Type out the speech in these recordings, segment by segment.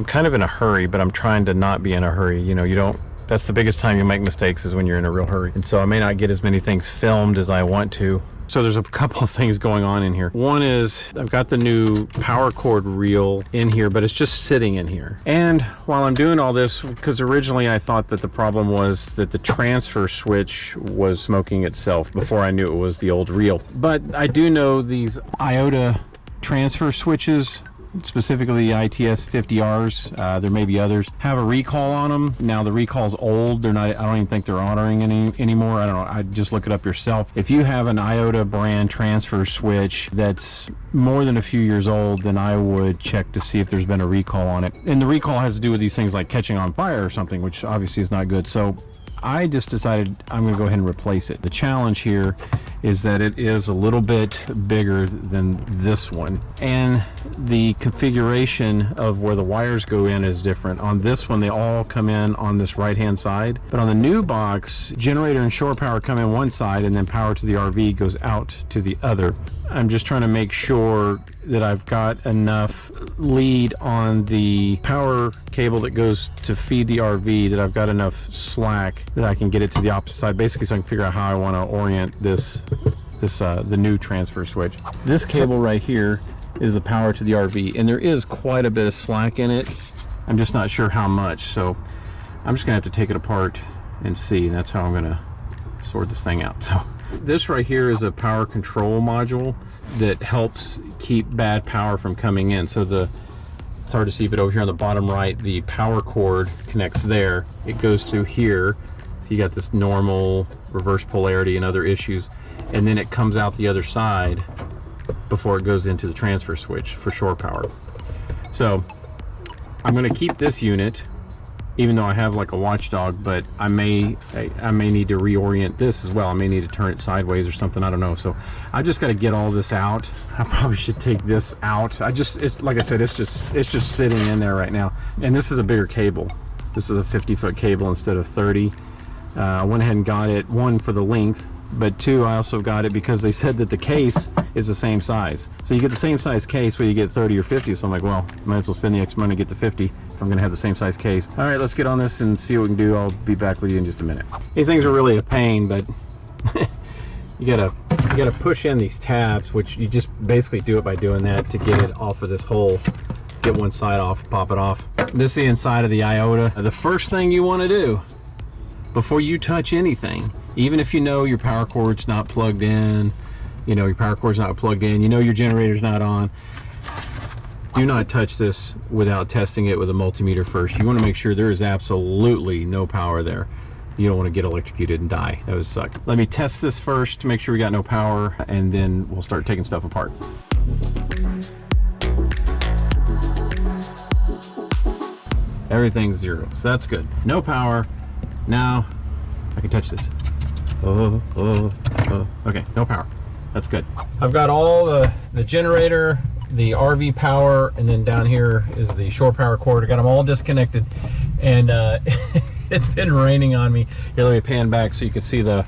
I'm kind of in a hurry, but I'm trying to not be in a hurry. You know, you don't, that's the biggest time you make mistakes is when you're in a real hurry. And so I may not get as many things filmed as I want to. So there's a couple of things going on in here. One is I've got the new power cord reel in here, but it's just sitting in here. And while I'm doing all this, because originally I thought that the problem was that the transfer switch was smoking itself before I knew it was the old reel. But I do know these iota transfer switches, specifically the ITS 50Rs, there may be others, have a recall on them. Now the recall's old. They're not, I don't even think they're honoring anymore. I don't know. I just look it up yourself. If you have an iota brand transfer switch that's more than a few years old, then I would check to see if there's been a recall on it. And the recall has to do with these things like catching on fire or something, which obviously is not good. So I just decided I'm going to go ahead and replace it. The challenge here is that it is a little bit bigger than this one, and the configuration of where the wires go in is different. On this one, they all come in on this right hand side, but on the new box, generator and shore power come in one side, and then power to the RV goes out to the other. I'm just trying to make sure that I've got enough lead on the power cable that goes to feed the RV, that I've got enough slack that I can get it to the opposite side, basically, so I can figure out how I want to orient the new transfer switch. This cable right here is the power to the RV, and there is quite a bit of slack in it. I'm just not sure how much, so I'm just gonna have to take it apart and see, and that's how I'm gonna sort this thing out. So this right here is a power control module that helps keep bad power from coming in. So it's hard to see, but over here on the bottom right, the power cord connects there. It goes through here. So you got this normal reverse polarity and other issues. And then it comes out the other side before it goes into the transfer switch for shore power. So I'm gonna keep this unit, even though I have like a watchdog, but I may need to reorient this as well. I may need to turn it sideways or something, I don't know. So I just got to get all this out. I probably should take this out. It's like I said, it's just sitting in there right now. And this is a bigger cable. This is a 50-foot cable instead of 30. I went ahead and got it, one, for the length, but two, I also got it because they said that the case is the same size. So you get the same size case whether you get 30 or 50. So I'm like, well, might as well spend the extra money to get the 50 if I'm gonna have the same size case. All right, let's get on this and see what we can do. I'll be back with you in just a minute. These things are really a pain, but you gotta push in these tabs, which you just basically do it by doing that to get it off of this hole. Get one side off, pop it off. This is the inside of the iota. The first thing you want to do before you touch anything, even if you know your power cord's not plugged in, you know your power cord's not plugged in, you know your generator's not on, do not touch this without testing it with a multimeter first. You want to make sure there is absolutely no power there. You don't want to get electrocuted and die. That would suck. Let me test this first to make sure we got no power, and then we'll start taking stuff apart. Everything's zero, so that's good. No power. Now I can touch this. Okay, no power. That's good. I've got all the generator, the RV power, and then down here is the shore power cord. I got them all disconnected, and it's been raining on me. Here, let me pan back so you can see the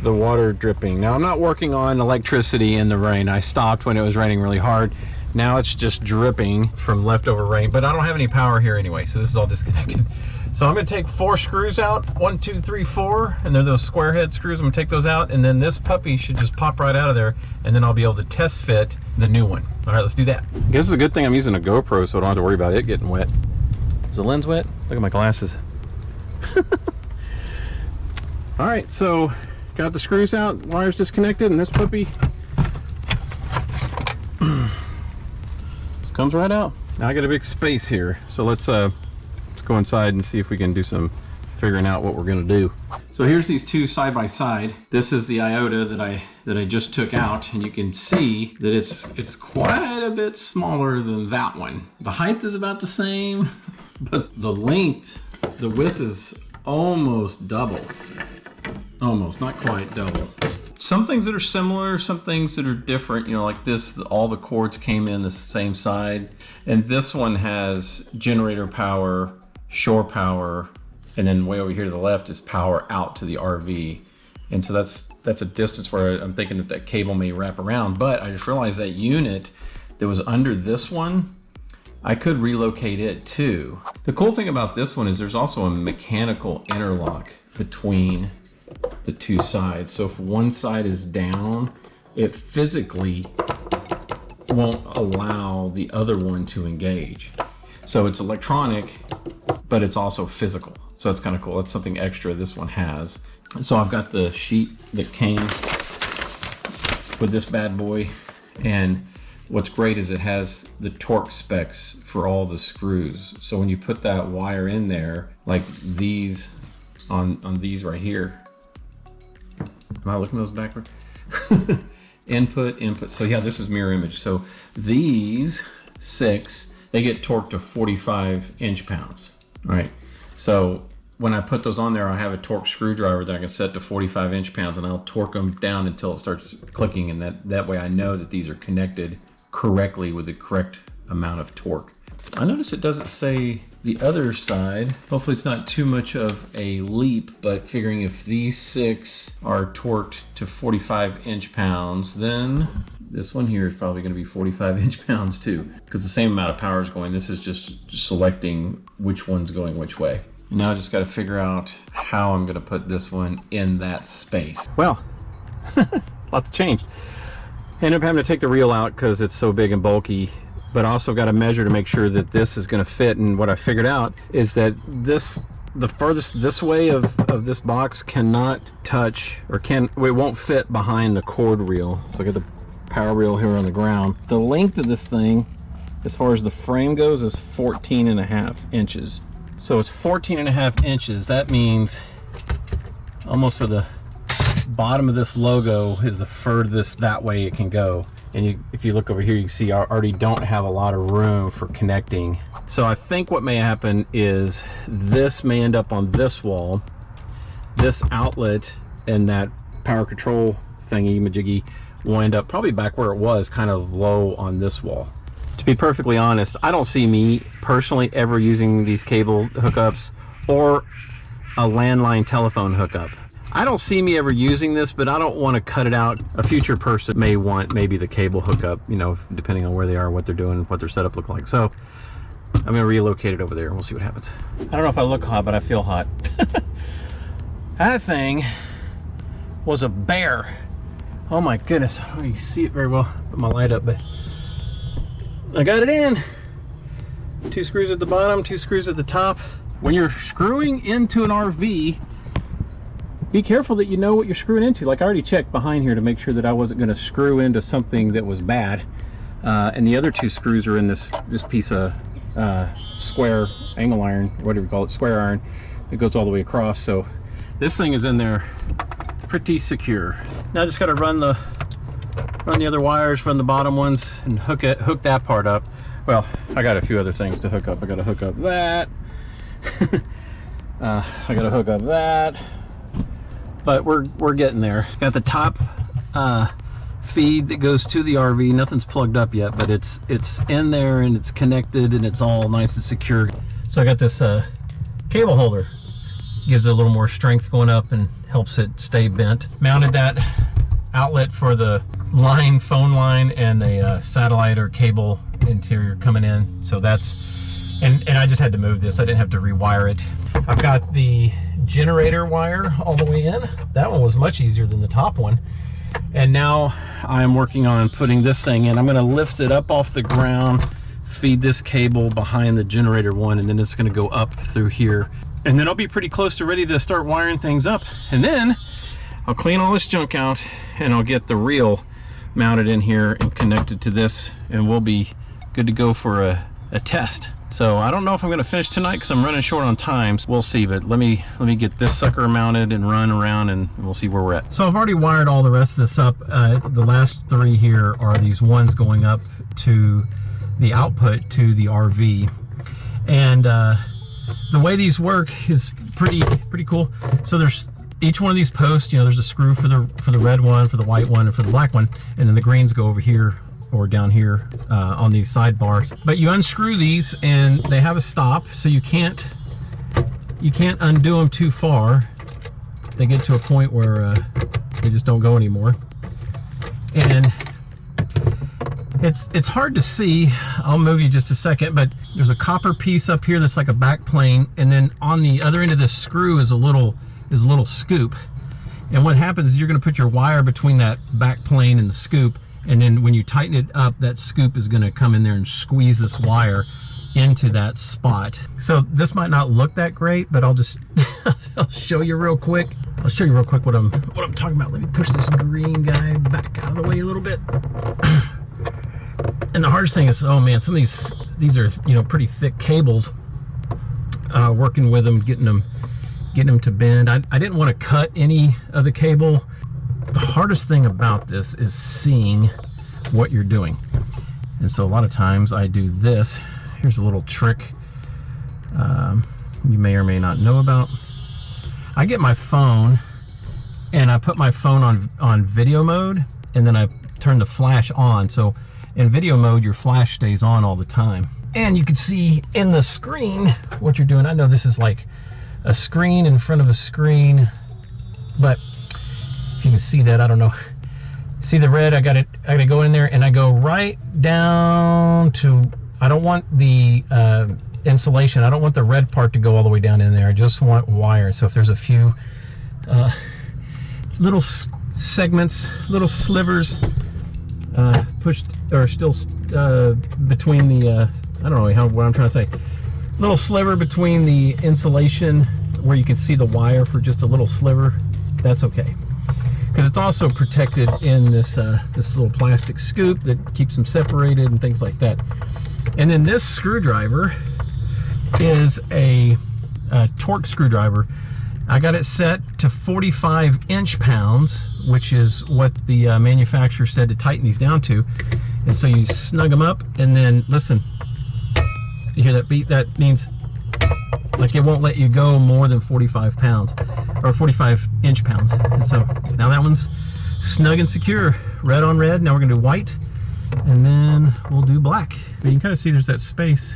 water dripping. Now, I'm not working on electricity in the rain. I stopped when it was raining really hard. Now it's just dripping from leftover rain, but I don't have any power here anyway, so this is all disconnected. So I'm gonna take 4 screws out, 1, 2, 3, 4, and they're those square head screws. I'm gonna take those out, and then this puppy should just pop right out of there, and then I'll be able to test fit the new one. All right, let's do that. I guess it's a good thing I'm using a GoPro, so I don't have to worry about it getting wet. Is the lens wet? Look at my glasses. All right, so got the screws out, wires disconnected, and this puppy just comes right out. Now I got a big space here, so let's go inside and see if we can do some figuring out what we're going to do. So here's these two side by side. This is the iota that I just took out, and you can see that it's quite a bit smaller than that one. The height is about the same, but the length, the width is almost double. Almost, not quite double. some things that are similar, some things that are different. You know, like this, all the cords came in the same side, and this one has generator power, shore power, and then way over here to the left is power out to the RV. And so that's a distance where I'm thinking that that cable may wrap around, but I just realized that unit that was under this one, I could relocate it too. The cool thing about this one is there's also a mechanical interlock between the two sides. So if one side is down, it physically won't allow the other one to engage. So it's electronic, but it's also physical. So it's kind of cool. It's something extra this one has. So I've got the sheet that came with this bad boy, and what's great is it has the torque specs for all the screws. So when you put that wire in there, like these on these right here, am I looking at those backward? Input. So yeah, this is mirror image. So these 6, they get torqued to 45 inch-pounds. All right. So when I put those on there, I have a torque screwdriver that I can set to 45 inch-pounds, and I'll torque them down until it starts clicking, and that way I know that these are connected correctly with the correct amount of torque. I notice it doesn't say the other side. Hopefully it's not too much of a leap, but figuring if these 6 are torqued to 45 inch-pounds, then this one here is probably going to be 45 inch-pounds too, because the same amount of power is going. This is just selecting which one's going which way. Now I just got to figure out how I'm going to put this one in that space. Well, lots changed. Ended up having to take the reel out because it's so big and bulky, but also got to measure to make sure that this is going to fit. And what I figured out is that the furthest this way of this box cannot touch, or it won't fit behind the cord reel. So I got the power reel here on the ground. The length of this thing, as far as the frame goes, is 14.5 inches. So it's 14.5 inches. That means almost for the bottom of this logo is the furthest that way it can go. And if you look over here, you can see I already don't have a lot of room for connecting. So I think what may happen is this may end up on this wall. This outlet and that power control thingy majiggy will end up probably back where it was, kind of low on this wall. To be perfectly honest, I don't see me personally ever using these cable hookups or a landline telephone hookup. I don't see me ever using this, but I don't want to cut it out. A future person may want maybe the cable hookup, you know, depending on where they are, what they're doing, what their setup look like. So I'm going to relocate it over there and we'll see what happens. I don't know if I look hot, but I feel hot. That thing was a bear. Oh my goodness, I don't really see it very well. Put my light up, but I got it in. 2 screws at the bottom, 2 screws at the top. When you're screwing into an RV, be careful that you know what you're screwing into. Like I already checked behind here to make sure that I wasn't going to screw into something that was bad. And the other 2 screws are in this piece of square angle iron, whatever you call it, square iron that goes all the way across. So this thing is in there pretty secure. Now I just got to run the other wires, run the bottom ones, and hook that part up. Well, I got a few other things to hook up. I got to hook up that. I got to hook up that. But we're getting there. Got the top feed that goes to the RV. Nothing's plugged up yet, but it's in there and it's connected and it's all nice and secure. So I got this cable holder. Gives it a little more strength going up and helps it stay bent. Mounted that outlet for the phone line and the satellite or cable interior coming in. So that's, and I just had to move this. I didn't have to rewire it. I've got the generator wire all the way in. That one was much easier than the top one. And now I'm working on putting this thing in. I'm going to lift it up off the ground, feed this cable behind the generator one, and then it's going to go up through here. And then I'll be pretty close to ready to start wiring things up. And then I'll clean all this junk out and I'll get the reel mounted in here and connected to this, and we'll be good to go for a test. So I don't know if I'm gonna finish tonight because I'm running short on time. We'll see, but let me get this sucker mounted and run around and we'll see where we're at. So I've already wired all the rest of this up. The last 3 here are these ones going up to the output to the RV. And the way these work is pretty cool. So there's each one of these posts, you know, there's a screw for the red one, for the white one, and for the black one, and then the greens go over here or down here on these sidebars. But you unscrew these and they have a stop, so you can't undo them too far. They get to a point where they just don't go anymore. And it's hard to see. I'll move you just a second, but there's a copper piece up here that's like a back plane, and then on the other end of this screw is a little scoop. And what happens is you're going to put your wire between that back plane and the scoop, and then when you tighten it up, that scoop is going to come in there and squeeze this wire into that spot. So this might not look that great, but I'll just I'll show you real quick. I'll show you real quick what I'm talking about. Let me push this green guy back out of the way a little bit. And the hardest thing is, oh man, some of these are, you know, pretty thick cables. Working with them, getting them to bend. I didn't want to cut any of the cable. The hardest thing about this is seeing what you're doing. And so a lot of times I do this. Here's a little trick you may or may not know about. I get my phone and I put my phone on video mode, and then I turn the flash on. So in video mode, your flash stays on all the time. And you can see in the screen what you're doing. I know this is like a screen in front of a screen, but if you can see that, I don't know. See the red? I gotta go in there and I go right down to, I don't want the insulation. I don't want the red part to go all the way down in there. I just want wire. So if there's a few little segments, little slivers pushed or still between the I don't know what I'm trying to say, little sliver between the insulation where you can see the wire for just a little sliver, that's okay, because it's also protected in this this little plastic scoop that keeps them separated and things like that. And then this screwdriver is a torque screwdriver. I got it set to 45 inch-pounds, which is what the manufacturer said to tighten these down to. And so you snug them up, and then listen, you hear that beat? That means like it won't let you go more than 45 pounds or 45 inch-pounds. And so now that one's snug and secure, red on red. Now we're gonna do white, and then we'll do black. But you can kind of see there's that space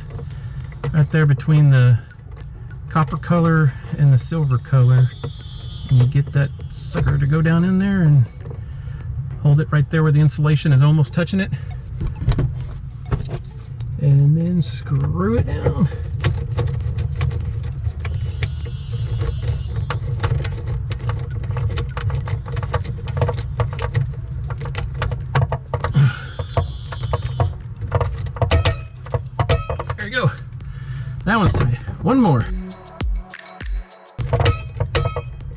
right there between the copper color and the silver color, and you get that sucker to go down in there and hold it right there where the insulation is almost touching it, and then screw it down. There you go. That one's tight. One more.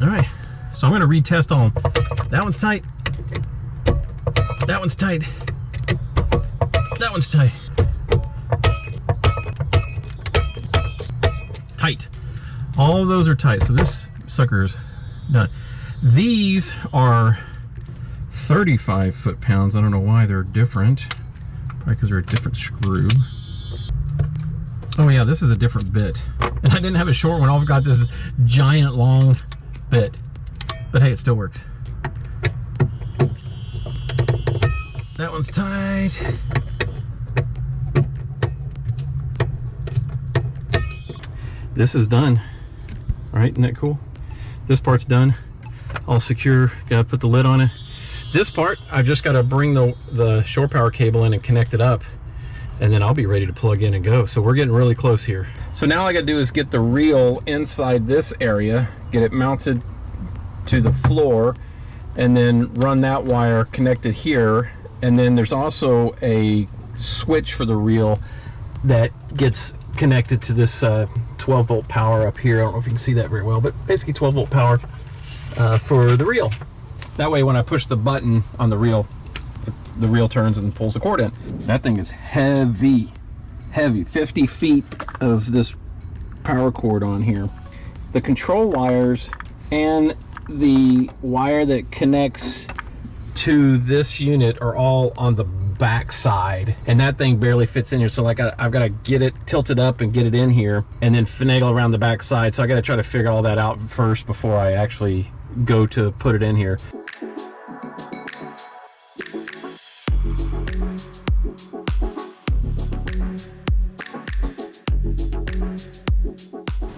All right, so I'm going to retest all of them. That one's tight. That one's tight. That one's tight. Tight. All of those are tight. So this sucker's done. These are 35 foot-pounds. I don't know why they're different. Probably because they're a different screw. Oh yeah, this is a different bit. And I didn't have a short one. I've got this giant long bit, but hey, it still works. That one's tight. This is done. All right, isn't that cool? This part's done, all secure. Gotta put the lid on it. This part, I've just got to bring the shore power cable in and connect it up, and then I'll be ready to plug in and go. So we're getting really close here. So now all I gotta do is get the reel inside this area, get it mounted to the floor, and then run that wire connected here. And then there's also a switch for the reel that gets connected to this 12 volt power up here. I don't know if you can see that very well, but basically 12 volt power for the reel. That way when I push the button on the reel turns and pulls the cord in. That thing is heavy. 50 feet of this power cord on here. The control wires and the wire that connects to this unit are all on the back side, and that thing barely fits in here. So like I've got to get it tilted up and get it in here, and then finagle around the back side. So I got to try to figure all that out first before I actually go to put it in here.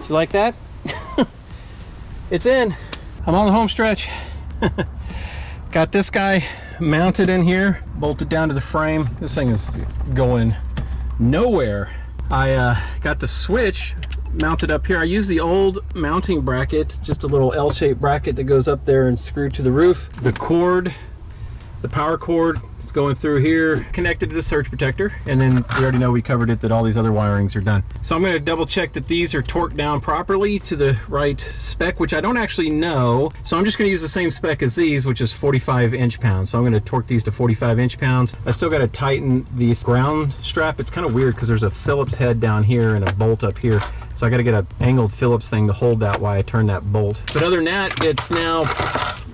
You like that? It's in. I'm on the home stretch. Got this guy mounted in here, bolted down to the frame. This thing is going nowhere. I got the switch mounted up here. I use the old mounting bracket, just a little L-shaped bracket that goes up there and screwed to the roof. The cord, the power cord, is going through here, connected to the surge protector, and then we already know, we covered it, that all these other wirings are done. So I'm going to double check that these are torqued down properly to the right spec, which I don't actually know. So I'm just going to use the same spec as these, which is 45 inch-pounds. So I'm going to torque these to 45 inch-pounds. I still got to tighten the ground strap. It's kind of weird because there's a Phillips head down here and a bolt up here. So I got to get an angled Phillips thing to hold that while I turn that bolt. But other than that, it's now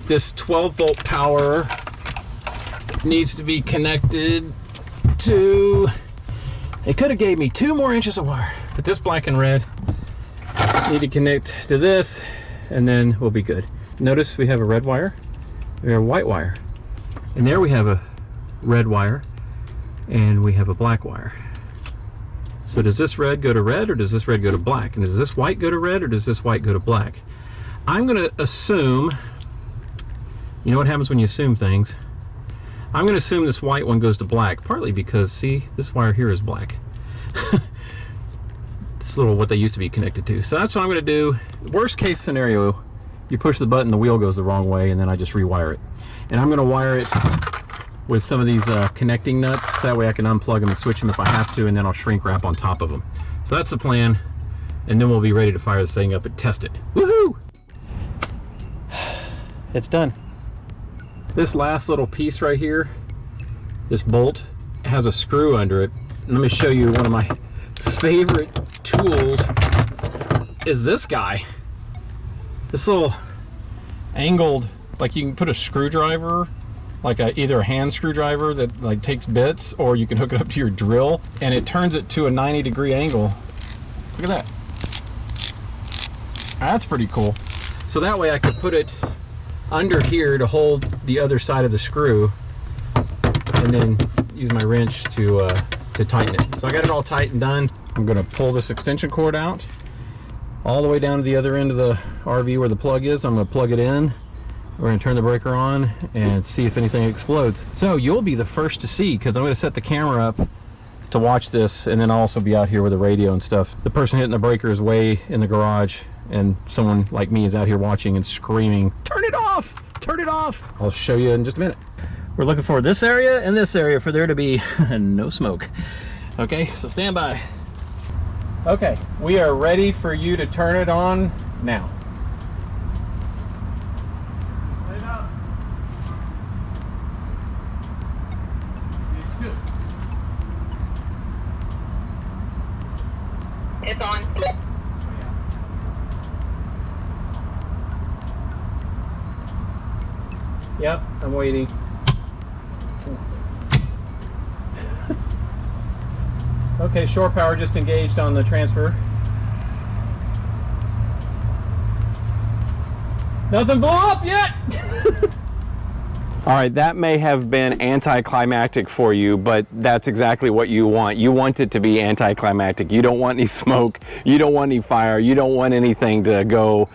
this 12-volt power needs to be connected to, they could have gave me 2 more inches of wire, but this black and red need to connect to this, and then we'll be good. Notice we have a red wire, we have a white wire, and there we have a red wire, and we have a black wire. So does this red go to red, or does this red go to black? And does this white go to red, or does this white go to black? I'm going to assume, you know what happens when you assume things? I'm going to assume this white one goes to black, partly because, see, this wire here is black. It's little what they used to be connected to. So that's what I'm going to do. Worst case scenario, you push the button, the wheel goes the wrong way, and then I just rewire it. And I'm going to wire it with some of these connecting nuts, so that way I can unplug them and switch them if I have to, and then I'll shrink wrap on top of them. So that's the plan, and then we'll be ready to fire this thing up and test it. Woohoo! It's done. This last little piece right here, this bolt, has a screw under it. Let me show you one of my favorite tools is this guy. This little angled, like you can put a screwdriver, like either a hand screwdriver that like takes bits, or you can hook it up to your drill, and it turns it to a 90-degree angle. Look at that. That's pretty cool. So that way I could put it under here to hold the other side of the screw, and then use my wrench to tighten it. So I got it all tight and done. I'm going to pull this extension cord out all the way down to the other end of the RV where the plug is. I'm going to plug it in. We're going to turn the breaker on and see if anything explodes. So you'll be the first to see, because I'm going to set the camera up to watch this, and then I'll also be out here with the radio and stuff. The person hitting the breaker is way in the garage, and someone like me is out here watching and screaming, "Turn it off! Turn it off!" I'll show you in just a minute. We're looking for this area and this area for there to be no smoke. Okay, so stand by. Okay, we are ready for you to turn it on now. It's on. Yep, I'm waiting. Okay, shore power just engaged on the transfer. Nothing blew up yet! All right, that may have been anticlimactic for you, but that's exactly what you want. You want it to be anticlimactic. You don't want any smoke, you don't want any fire, you don't want anything to go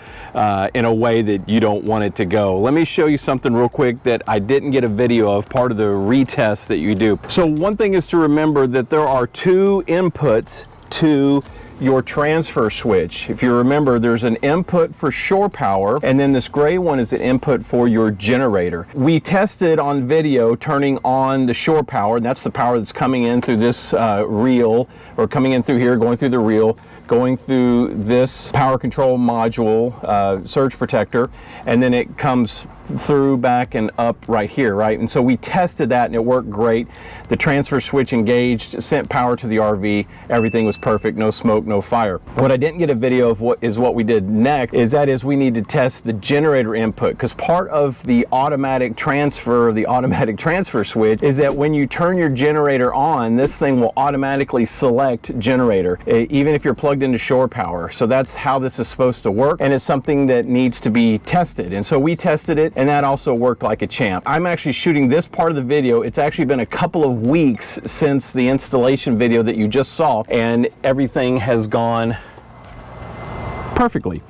in a way that you don't want it to go. Let me show you something real quick that I didn't get a video of, part of the retest that you do. So one thing is to remember that there are 2 inputs to your transfer switch. If you remember, there's an input for shore power, and then this gray one is an input for your generator. We tested on video turning on the shore power, and that's the power that's coming in through this reel, or coming in through here, going through the reel, going through this power control module, surge protector, and then it comes through, back, and up right here, right? And so we tested that and it worked great. The transfer switch engaged, sent power to the RV, everything was perfect, no smoke, no fire. What I didn't get a video of what we did next is we need to test the generator input, because part of the automatic transfer, the automatic transfer switch, is that when you turn your generator on, this thing will automatically select generator, even if you're plugged into shore power. So that's how this is supposed to work, and it's something that needs to be tested. And so we tested it, and that also worked like a champ. I'm actually shooting this part of the video. It's actually been a couple of weeks since the installation video that you just saw, and everything has gone perfectly.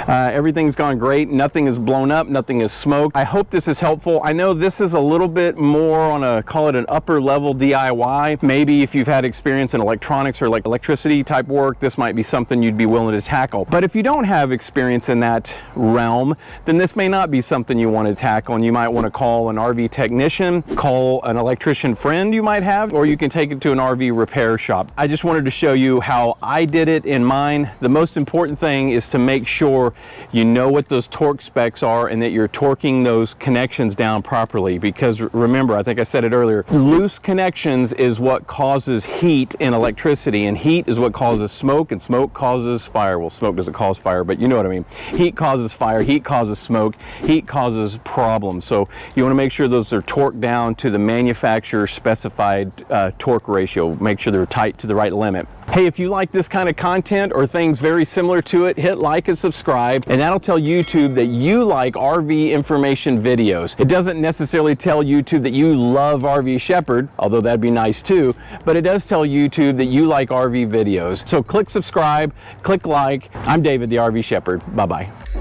Everything's gone great. Nothing is blown up, nothing is smoked. I hope this is helpful. I know this is a little bit more on a, call it an upper level DIY. Maybe if you've had experience in electronics or like electricity type work, this might be something you'd be willing to tackle. But if you don't have experience in that realm, then this may not be something you want to tackle, and you might want to call an RV technician, call an electrician friend you might have, or you can take it to an RV repair shop. I just wanted to show you how I did it in mine. The most important thing is to make sure you know what those torque specs are and that you're torquing those connections down properly, because remember, I think I said it earlier, loose connections is what causes heat in electricity, and heat is what causes smoke, and smoke causes fire. Well, smoke doesn't cause fire, but you know what I mean. Heat causes fire, heat causes smoke, heat causes problems. So you want to make sure those are torqued down to the manufacturer specified torque ratio. Make sure they're tight to the right limit. Hey, if you like this kind of content or things very similar to it, hit like and subscribe, and that'll tell YouTube that you like RV information videos. It doesn't necessarily tell YouTube that you love RV Shepherd, although that'd be nice too, but it does tell YouTube that you like RV videos. So click subscribe, click like. I'm David, the RV Shepherd. Bye-bye.